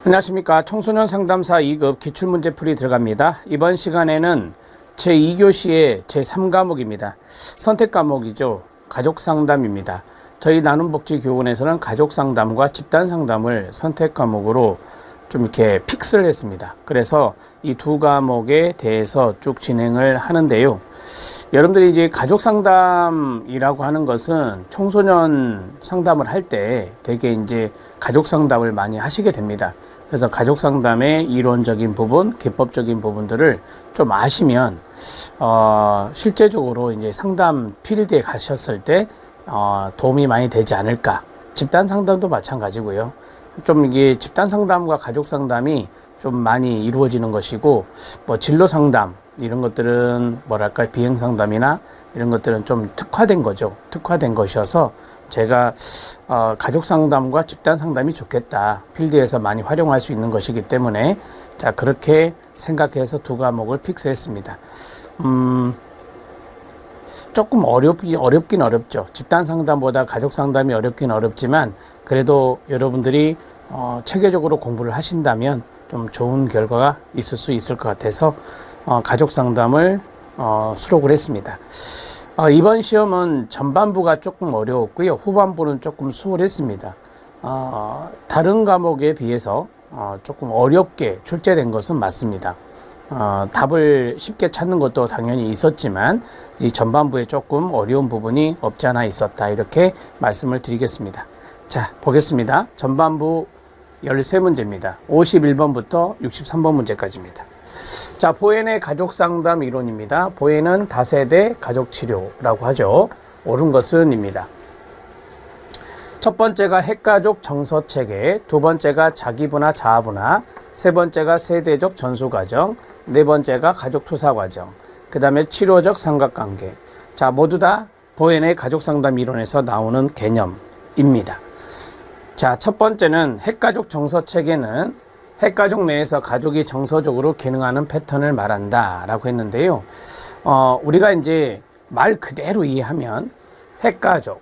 안녕하십니까. 청소년 상담사 2급 기출문제풀이 들어갑니다. 이번 시간에는 제2교시의 제3과목입니다. 선택과목이죠. 가족상담입니다. 저희 나눔복지교원에서는 가족상담과 집단상담을 선택과목으로 좀 이렇게 픽스를 했습니다. 그래서 이 두 과목에 대해서 쭉 진행을 하는데요. 여러분들이 이제 가족상담이라고 하는 것은 청소년 상담을 할 때 되게 이제 가족상담을 많이 하시게 됩니다. 그래서 가족상담의 이론적인 부분, 기법적인 부분들을 좀 아시면 실제적으로 이제 상담 필드에 가셨을 때 도움이 많이 되지 않을까. 집단 상담도 마찬가지고요. 좀 이게 집단 상담과 가족 상담이 좀 많이 이루어지는 것이고, 뭐 진로 상담 이런 것들은 뭐랄까 비행 상담이나 이런 것들은 좀 특화된 거죠. 특화된 것이어서 제가 가족 상담과 집단 상담이 좋겠다. 필드에서 많이 활용할 수 있는 것이기 때문에 자 그렇게 생각해서 두 과목을 픽스했습니다. 조금 어렵긴 어렵죠. 집단 상담보다 가족 상담이 어렵긴 어렵지만 그래도 여러분들이 체계적으로 공부를 하신다면 좀 좋은 결과가 있을 수 있을 것 같아서 가족 상담을 수록을 했습니다. 이번 시험은 전반부가 조금 어려웠고요. 후반부는 조금 수월했습니다. 다른 과목에 비해서 조금 어렵게 출제된 것은 맞습니다. 답을 쉽게 찾는 것도 당연히 있었지만 이 전반부에 조금 어려운 부분이 없지 않아 있었다. 이렇게 말씀을 드리겠습니다. 자, 보겠습니다. 전반부 13문제입니다. 51번부터 63번 문제까지입니다. 자, 보엔의 가족상담 이론입니다. 보엔은 다세대 가족치료라고 하죠. 옳은 것은입니다. 첫 번째가 핵가족 정서체계, 두 번째가 자기분화 자아분화, 세 번째가 세대적 전수과정, 네 번째가 가족투사과정, 그 다음에 치료적 삼각관계. 자, 모두 다 보엔의 가족상담 이론에서 나오는 개념입니다. 자, 첫 번째는 핵가족 정서체계는 핵가족 내에서 가족이 정서적으로 기능하는 패턴을 말한다 라고 했는데요. 우리가 이제 말 그대로 이해하면 핵가족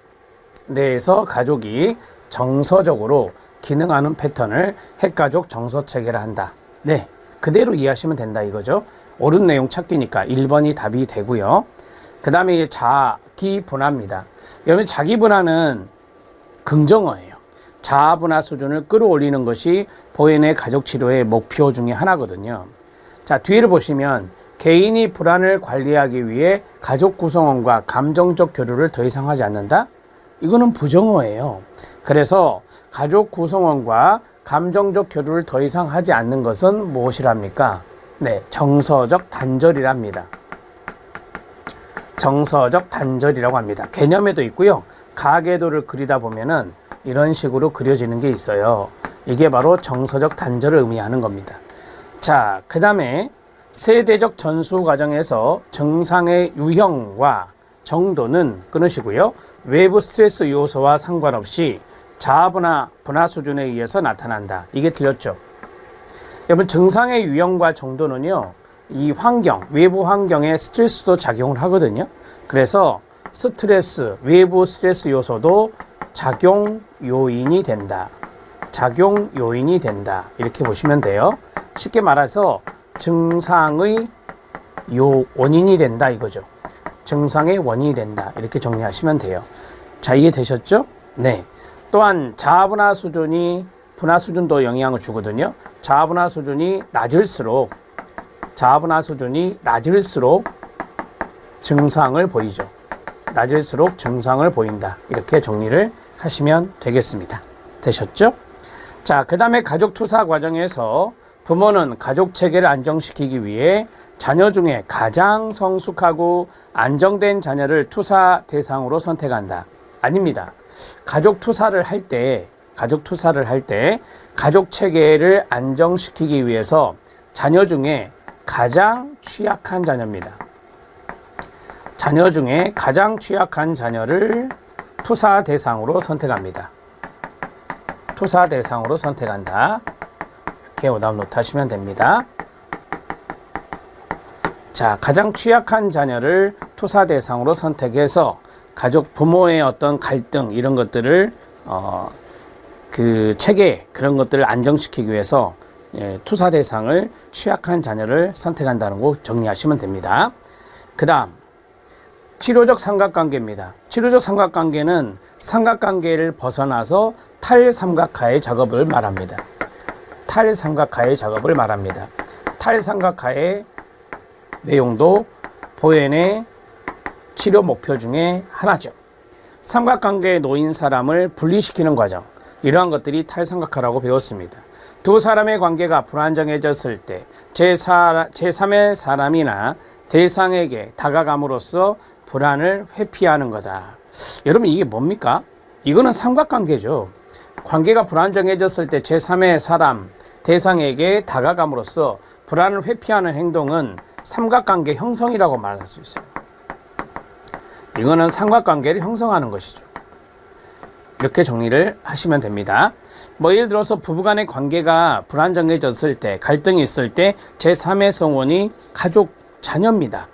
내에서 가족이 정서적으로 기능하는 패턴을 핵가족 정서체계라 한다. 네, 그대로 이해하시면 된다 이거죠. 옳은 내용 찾기니까 1번이 답이 되고요. 그 다음에 자기분화입니다. 여러분 자기분화는 긍정어예요. 자아분화 수준을 끌어올리는 것이 보엔의 가족치료의 목표 중에 하나거든요. 자, 뒤를 보시면 개인이 불안을 관리하기 위해 가족 구성원과 감정적 교류를 더 이상 하지 않는다? 이거는 부정어예요. 그래서 가족 구성원과 감정적 교류를 더 이상 하지 않는 것은 무엇이랍니까? 네, 정서적 단절이랍니다. 정서적 단절이라고 합니다. 개념에도 있고요. 가계도를 그리다 보면은 이런 식으로 그려지는 게 있어요. 이게 바로 정서적 단절을 의미하는 겁니다. 자, 그 다음에 세대적 전수 과정에서 증상의 유형과 정도는 끊으시고요. 외부 스트레스 요소와 상관없이 자아분화, 분화 수준에 의해서 나타난다. 이게 틀렸죠. 여러분 증상의 유형과 정도는요. 이 환경, 외부 환경에 스트레스도 작용을 하거든요. 그래서 스트레스, 외부 스트레스 요소도 작용 요인이 된다. 작용 요인이 된다. 이렇게 보시면 돼요. 쉽게 말해서 증상의 원인이 된다 이거죠. 증상의 원인이 된다. 이렇게 정리하시면 돼요. 자, 이해되셨죠? 네. 또한 자아분화 수준이 분화 수준도 영향을 주거든요. 자아분화 수준이 낮을수록 증상을 보이죠. 낮을수록 증상을 보인다. 이렇게 정리를 하시면 되겠습니다. 되셨죠? 자, 그 다음에 가족투사 과정에서 부모는 가족체계를 안정시키기 위해 자녀 중에 가장 성숙하고 안정된 자녀를 투사 대상으로 선택한다. 아닙니다. 가족투사를 할 때 가족체계를 안정시키기 위해서 자녀 중에 가장 취약한 자녀입니다. 자녀 중에 가장 취약한 자녀를 투사 대상으로 선택합니다. 투사 대상으로 선택한다. 이렇게 오답 노트 하시면 됩니다. 자, 가장 취약한 자녀를 투사 대상으로 선택해서 가족 부모의 어떤 갈등 이런 것들을 그 체계 그런 것들을 안정시키기 위해서 투사 대상을 취약한 자녀를 선택한다는 거 정리하시면 됩니다. 그 다음 치료적 삼각관계입니다. 치료적 삼각관계는 삼각관계를 벗어나서 탈삼각하의 작업을 말합니다. 탈삼각하의 작업을 말합니다. 탈삼각하의 내용도 보현의 치료 목표 중에 하나죠. 삼각관계에 놓인 사람을 분리시키는 과정, 이러한 것들이 탈삼각하라고 배웠습니다. 두 사람의 관계가 불안정해졌을 때 제3의 사람이나 대상에게 다가감으로써 불안을 회피하는 거다. 여러분 이게 뭡니까? 이거는 삼각관계죠. 관계가 불안정해졌을 때 제3의 사람, 대상에게 다가감으로써 불안을 회피하는 행동은 삼각관계 형성이라고 말할 수 있어요. 이거는 삼각관계를 형성하는 것이죠. 이렇게 정리를 하시면 됩니다. 뭐 예를 들어서 부부간의 관계가 불안정해졌을 때, 갈등이 있을 때 제3의 성원이 가족, 자녀입니다.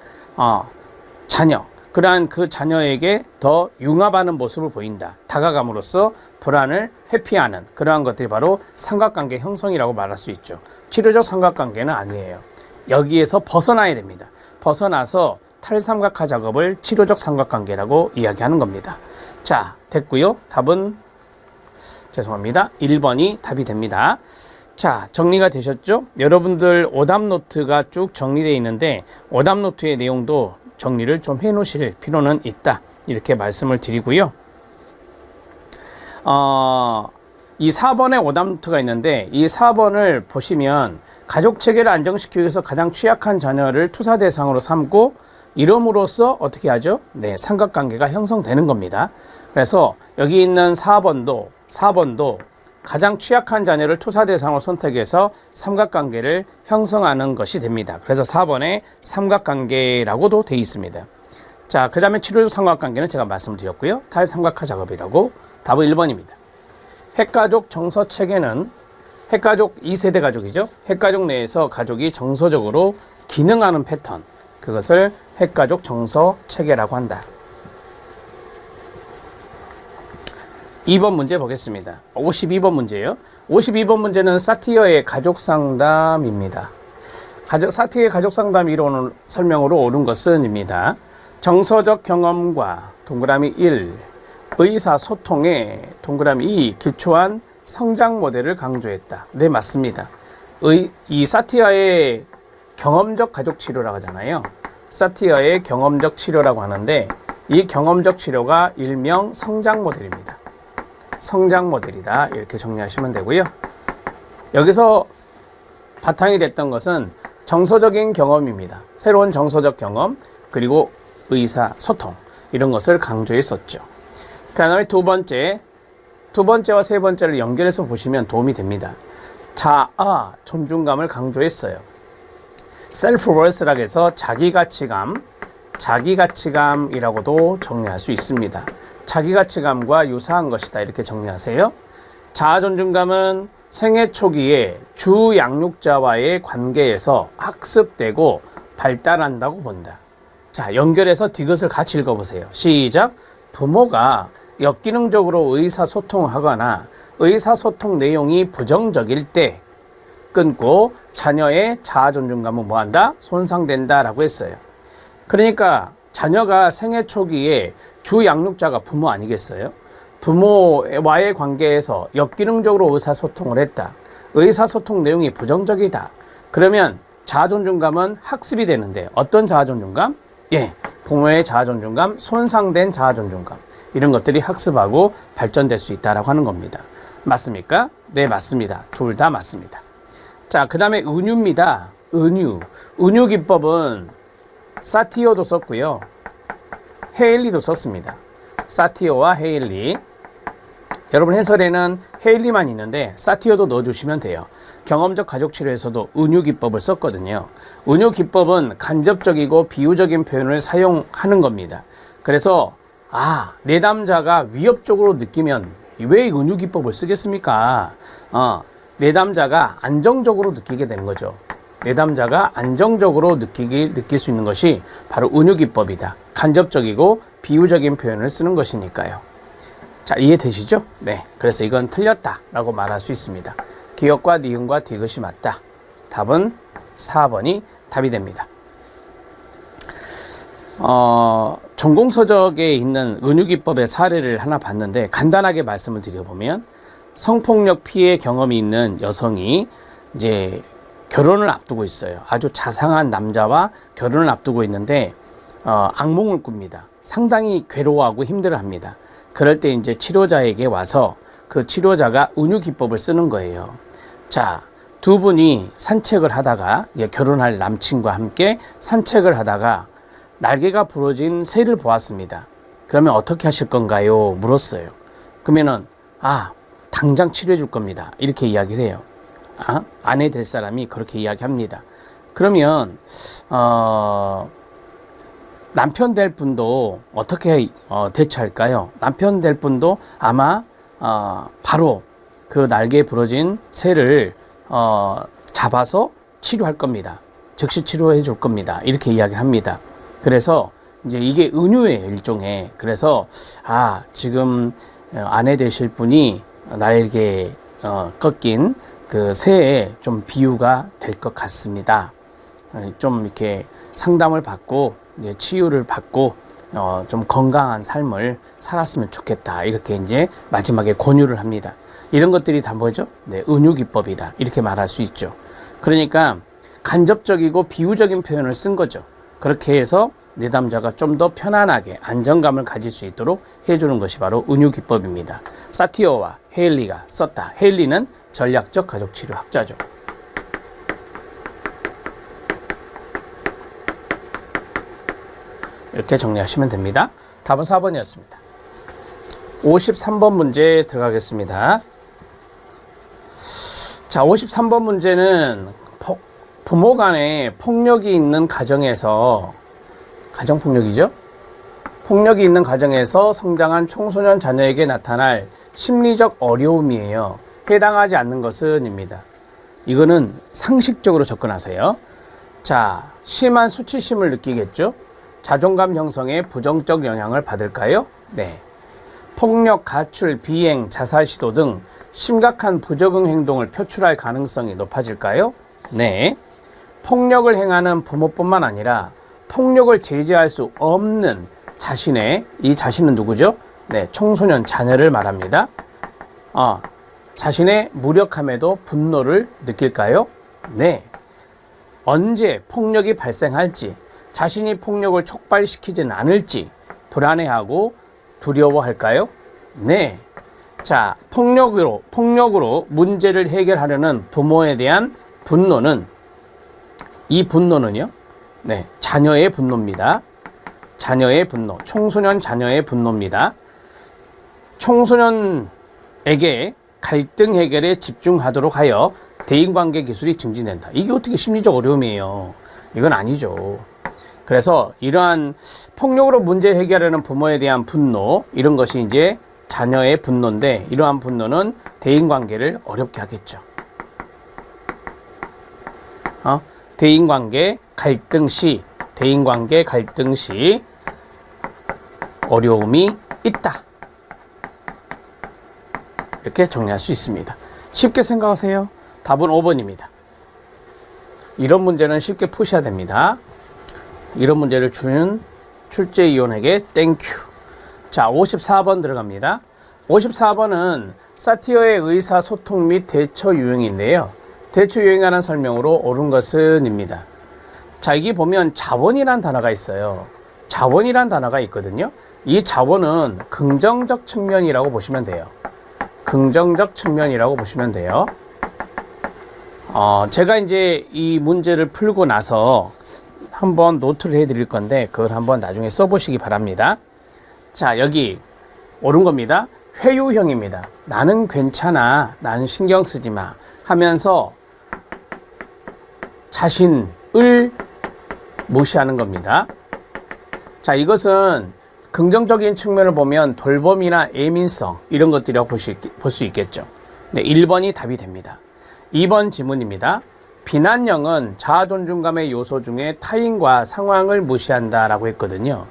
자녀. 그러한 그 자녀에게 더 융합하는 모습을 보인다. 다가감으로써 불안을 회피하는 그러한 것들이 바로 삼각관계 형성이라고 말할 수 있죠. 치료적 삼각관계는 아니에요. 여기에서 벗어나야 됩니다. 벗어나서 탈삼각화 작업을 치료적 삼각관계라고 이야기하는 겁니다. 자, 됐고요. 답은 죄송합니다. 1번이 답이 됩니다. 자, 정리가 되셨죠? 여러분들 오답 노트가 쭉 정리되어 있는데 오답 노트의 내용도 정리를 좀 해 놓으실 필요는 있다. 이렇게 말씀을 드리고요. 이 4번의 오답 노트가 있는데 이 4번을 보시면 가족 체계를 안정시키기 위해서 가장 취약한 자녀를 투사 대상으로 삼고 이름으로써 어떻게 하죠? 네, 삼각관계가 형성되는 겁니다. 그래서 여기 있는 4번도 가장 취약한 자녀를 투사 대상으로 선택해서 삼각관계를 형성하는 것이 됩니다. 그래서 4번에 삼각관계라고도 되어 있습니다. 자, 그 다음에 치료적 삼각관계는 제가 말씀드렸고요. 탈삼각화 작업이라고 답은 1번입니다. 핵가족 정서 체계는 핵가족 2세대 가족이죠. 핵가족 내에서 가족이 정서적으로 기능하는 패턴, 그것을 핵가족 정서 체계라고 한다. 2번 문제 보겠습니다. 52번 문제예요. 52번 문제는 사티어의 가족상담입니다. 사티어의 가족상담 이론 설명으로 옳은 것은입니다. 정서적 경험과 동그라미 1, 의사소통에 동그라미 2, 기초한 성장 모델을 강조했다. 네, 맞습니다. 이 사티어의 경험적 가족치료라고 하잖아요. 사티어의 경험적 치료라고 하는데 이 경험적 치료가 일명 성장 모델입니다. 성장 모델이다. 이렇게 정리하시면 되고요. 여기서 바탕이 됐던 것은 정서적인 경험입니다. 새로운 정서적 경험, 그리고 의사소통, 이런 것을 강조했었죠. 그 다음에 두 번째와 세 번째를 연결해서 보시면 도움이 됩니다. 자아, 존중감을 강조했어요. 셀프워스라고 해서 자기가치감이라고도 정리할 수 있습니다. 자기가치감과 유사한 것이다. 이렇게 정리하세요. 자아존중감은 생애 초기에 주 양육자와의 관계에서 학습되고 발달한다고 본다. 자, 연결해서 디귿을 같이 읽어보세요. 시작. 부모가 역기능적으로 의사소통하거나 의사소통 내용이 부정적일 때 끊고 자녀의 자아존중감은 뭐한다? 손상된다 라고 했어요. 그러니까 자녀가 생애 초기에 주 양육자가 부모 아니겠어요? 부모와의 관계에서 역기능적으로 의사소통을 했다. 의사소통 내용이 부정적이다. 그러면 자아존중감은 학습이 되는데 어떤 자아존중감? 예, 부모의 자아존중감, 손상된 자아존중감, 이런 것들이 학습하고 발전될 수 있다라고 하는 겁니다. 맞습니까? 네, 맞습니다. 둘 다 맞습니다. 자, 그 다음에 은유입니다. 은유 기법은 사티어도 썼고요. 헤일리도 썼습니다. 사티어와 헤일리. 여러분 해설에는 헤일리만 있는데 사티어도 넣어주시면 돼요. 경험적 가족치료에서도 은유 기법을 썼거든요. 은유 기법은 간접적이고 비유적인 표현을 사용하는 겁니다. 그래서 내담자가 위협적으로 느끼면 왜 은유 기법을 쓰겠습니까? 내담자가 안정적으로 느끼게 되는 거죠. 내담자가 안정적으로 느낄 수 있는 것이 바로 은유 기법이다. 간접적이고 비유적인 표현을 쓰는 것이니까요. 자, 이해되시죠? 네. 그래서 이건 틀렸다라고 말할 수 있습니다. 기역과 니은과 디귿이 맞다. 답은 4번이 답이 됩니다. 전공서적에 있는 은유기법의 사례를 하나 봤는데 간단하게 말씀을 드려보면 성폭력 피해 경험이 있는 여성이 이제 결혼을 앞두고 있어요. 아주 자상한 남자와 결혼을 앞두고 있는데 악몽을 꿉니다. 상당히 괴로워하고 힘들어합니다. 그럴 때 이제 치료자에게 와서 그 치료자가 은유기법을 쓰는 거예요. 자, 두 분이 산책을 하다가 결혼할 남친과 함께 산책을 하다가 날개가 부러진 새를 보았습니다. 그러면 어떻게 하실 건가요? 물었어요. 그러면은 당장 치료해 줄 겁니다. 이렇게 이야기를 해요. 아내 될 사람이 그렇게 이야기합니다. 그러면 남편 될 분도 어떻게 대처할까요? 남편 될 분도 아마 바로 그 날개 부러진 새를 잡아서 치료할 겁니다. 즉시 치료해 줄 겁니다. 이렇게 이야기를 합니다. 그래서 이제 이게 은유예요, 일종의. 그래서 지금 아내 되실 분이 날개 꺾인 그 새에 좀 비유가 될 것 같습니다. 좀 이렇게 상담을 받고 이제 치유를 받고 좀 건강한 삶을 살았으면 좋겠다. 이렇게 이제 마지막에 권유를 합니다. 이런 것들이 다 뭐죠? 네, 은유기법이다. 이렇게 말할 수 있죠. 그러니까 간접적이고 비유적인 표현을 쓴 거죠. 그렇게 해서 내담자가 좀 더 편안하게 안정감을 가질 수 있도록 해주는 것이 바로 은유기법입니다. 사티어와 헤일리가 썼다. 헤일리는 전략적 가족치료학자죠. 이렇게 정리하시면 됩니다. 답은 4번이었습니다. 53번 문제 들어가겠습니다. 자, 53번 문제는 부모 간에 폭력이 있는 가정에서, 가정폭력이죠? 폭력이 있는 가정에서 성장한 청소년 자녀에게 나타날 심리적 어려움이에요. 해당하지 않는 것은 입니다. 이거는 상식적으로 접근하세요. 자, 심한 수치심을 느끼겠죠? 자존감 형성에 부정적 영향을 받을까요? 네. 폭력, 가출, 비행, 자살 시도 등 심각한 부적응 행동을 표출할 가능성이 높아질까요? 네. 폭력을 행하는 부모뿐만 아니라 폭력을 제지할 수 없는 이 자신은 누구죠? 네, 청소년 자녀를 말합니다. 자신의 무력함에도 분노를 느낄까요? 네. 언제 폭력이 발생할지, 자신이 폭력을 촉발시키지는 않을지 불안해하고 두려워할까요? 네. 자, 폭력으로 문제를 해결하려는 부모에 대한 분노는, 이 분노는요, 네, 자녀의 분노입니다. 자녀의 분노, 청소년 자녀의 분노입니다. 청소년에게 갈등 해결에 집중하도록 하여 대인관계 기술이 증진된다. 이게 어떻게 심리적 어려움이에요? 이건 아니죠. 그래서 이러한 폭력으로 문제 해결하는 부모에 대한 분노, 이런 것이 이제 자녀의 분노인데, 이러한 분노는 대인관계를 어렵게 하겠죠. 대인관계 갈등 시 어려움이 있다. 이렇게 정리할 수 있습니다. 쉽게 생각하세요. 답은 5번입니다. 이런 문제는 쉽게 푸셔야 됩니다. 이런 문제를 주는 출제위원에게 땡큐. 자, 54번 들어갑니다. 54번은 사티어의 의사소통 및 대처 유형인데요. 대처 유형이라는 설명으로 옳은 것은 입니다. 자, 여기 보면 자원이란 단어가 있어요. 자원이란 단어가 있거든요. 이 자원은 긍정적 측면이라고 보시면 돼요. 긍정적 측면이라고 보시면 돼요. 제가 이제 이 문제를 풀고 나서 한번 노트를 해드릴 건데 그걸 한번 나중에 써보시기 바랍니다. 자, 여기 옳은 겁니다. 회유형입니다. 나는 괜찮아, 나는 신경 쓰지 마 하면서 자신을 무시하는 겁니다. 자, 이것은 긍정적인 측면을 보면 돌봄이나 예민성 이런 것들이라고 볼 수 있겠죠. 네, 1번이 답이 됩니다. 2번 지문입니다. 비난형은 자아존중감의 요소 중에 타인과 상황을 무시한다라고 했거든요.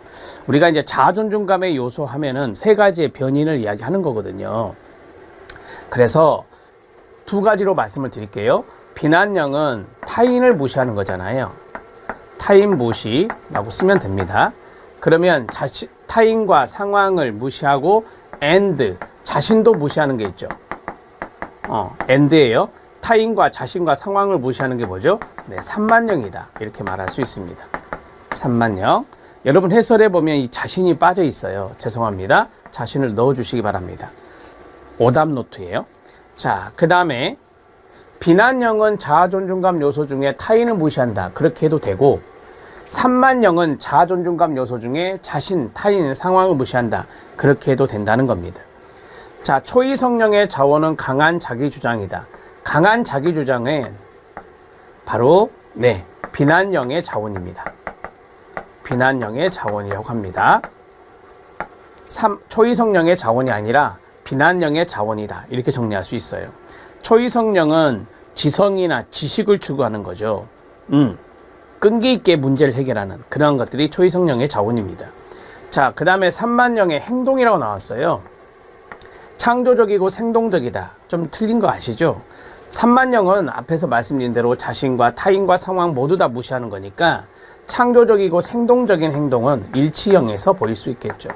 우리가 이제 자아존중감의 요소 하면은 세 가지의 변인을 이야기하는 거거든요. 그래서 두 가지로 말씀을 드릴게요. 비난형은 타인을 무시하는 거잖아요. 타인 무시라고 쓰면 됩니다. 그러면 타인과 상황을 무시하고 and 자신도 무시하는 게 있죠. and예요. 타인과 자신과 상황을 무시하는 게 뭐죠? 네, 산만형이다. 이렇게 말할 수 있습니다. 산만형. 여러분 해설해 보면 이 자신이 빠져 있어요. 죄송합니다. 자신을 넣어 주시기 바랍니다. 오답 노트예요. 자, 그 다음에 비난형은 자아존중감 요소 중에 타인을 무시한다. 그렇게 해도 되고, 산만형은 자아존중감 요소 중에 자신, 타인, 상황을 무시한다. 그렇게 해도 된다는 겁니다. 자, 초이성령의 자원은 강한 자기주장이다. 강한 자기주장은 바로 비난형의 자원입니다. 비난형의 자원이라고 합니다. 초이성령의 자원이 아니라 비난형의 자원이다. 이렇게 정리할 수 있어요. 초이성령은 지성이나 지식을 추구하는 거죠. 끈기 있게 문제를 해결하는 그런 것들이 초이성령의 자원입니다. 자, 그 다음에 산만형의 행동이라고 나왔어요. 창조적이고 생동적이다. 좀 틀린 거 아시죠? 산만형은 앞에서 말씀드린 대로 자신과 타인과 상황 모두 다 무시하는 거니까 창조적이고 생동적인 행동은 일치형에서 보일 수 있겠죠.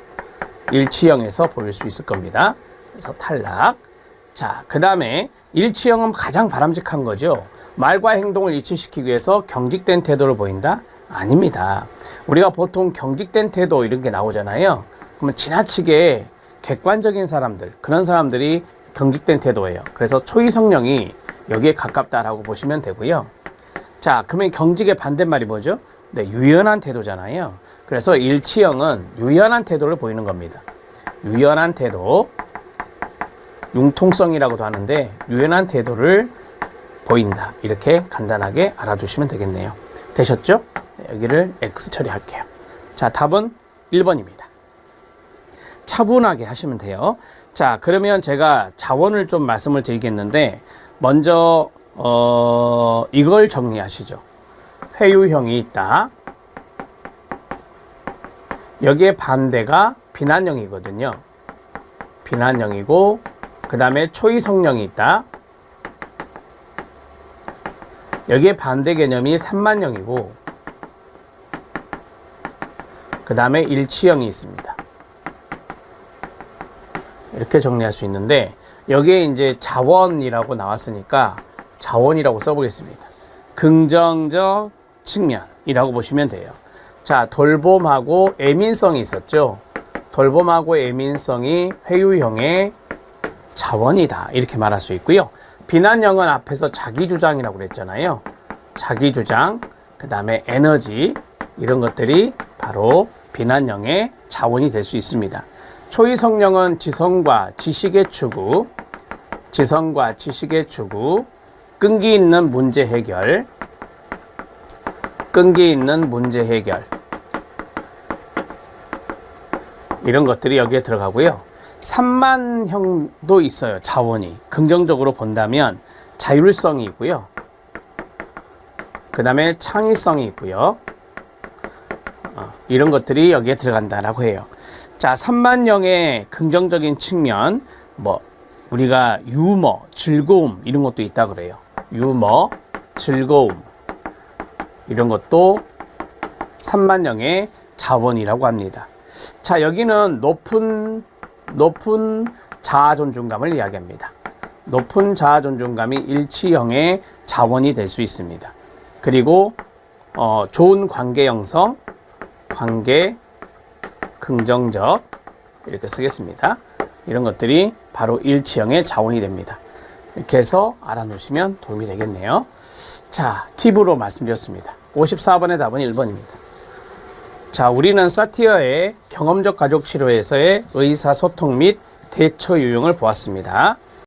일치형에서 보일 수 있을 겁니다. 그래서 탈락. 자, 그 다음에 일치형은 가장 바람직한 거죠. 말과 행동을 일치시키기 위해서 경직된 태도를 보인다? 아닙니다. 우리가 보통 경직된 태도 이런 게 나오잖아요. 그러면 지나치게 객관적인 사람들, 그런 사람들이 경직된 태도예요. 그래서 초이성령이 여기에 가깝다라고 보시면 되고요. 자, 그러면 경직의 반대말이 뭐죠? 네, 유연한 태도잖아요. 그래서 일치형은 유연한 태도를 보이는 겁니다. 유연한 태도, 융통성이라고도 하는데 유연한 태도를 보인다. 이렇게 간단하게 알아두시면 되겠네요. 되셨죠? 네, 여기를 X 처리할게요. 자, 답은 1번입니다. 차분하게 하시면 돼요. 자, 그러면 제가 자원을 좀 말씀을 드리겠는데 먼저 이걸 정리하시죠. 회유형이 있다. 여기에 반대가 비난형이거든요. 비난형이고 그 다음에 초이성령이 있다. 여기에 반대 개념이 산만형이고 그 다음에 일치형이 있습니다. 이렇게 정리할 수 있는데 여기에 이제 자원이라고 나왔으니까 자원이라고 써보겠습니다. 긍정적 측면이라고 보시면 돼요. 자, 돌봄하고 애민성이 있었죠. 돌봄하고 애민성이 회유형의 자원이다. 이렇게 말할 수 있고요. 비난형은 앞에서 자기주장이라고 그랬잖아요. 자기주장, 그 다음에 에너지 이런 것들이 바로 비난형의 자원이 될 수 있습니다. 초이성령은 지성과 지식의 추구, 지성과 지식의 추구, 끈기 있는 문제 해결, 끈기 있는 문제 해결 이런 것들이 여기에 들어가고요. 산만형도 있어요. 자원이 긍정적으로 본다면 자율성이 있고요. 그 다음에 창의성이 있고요. 이런 것들이 여기에 들어간다라고 해요. 자, 산만형의 긍정적인 측면, 우리가 유머, 즐거움 이런 것도 있다 그래요. 유머, 즐거움 이런 것도 산만형의 자원이라고 합니다. 자, 여기는 높은 자아존중감을 이야기합니다. 높은 자아존중감이 일치형의 자원이 될 수 있습니다. 그리고 좋은 관계 형성, 관계 긍정적 이렇게 쓰겠습니다. 이런 것들이 바로 일치형의 자원이 됩니다. 이렇게 해서 알아놓으시면 도움이 되겠네요. 자, 팁으로 말씀드렸습니다. 54번의 답은 1번입니다. 자, 우리는 사티어의 경험적 가족 치료에서의 의사소통 및 대처 유형을 보았습니다.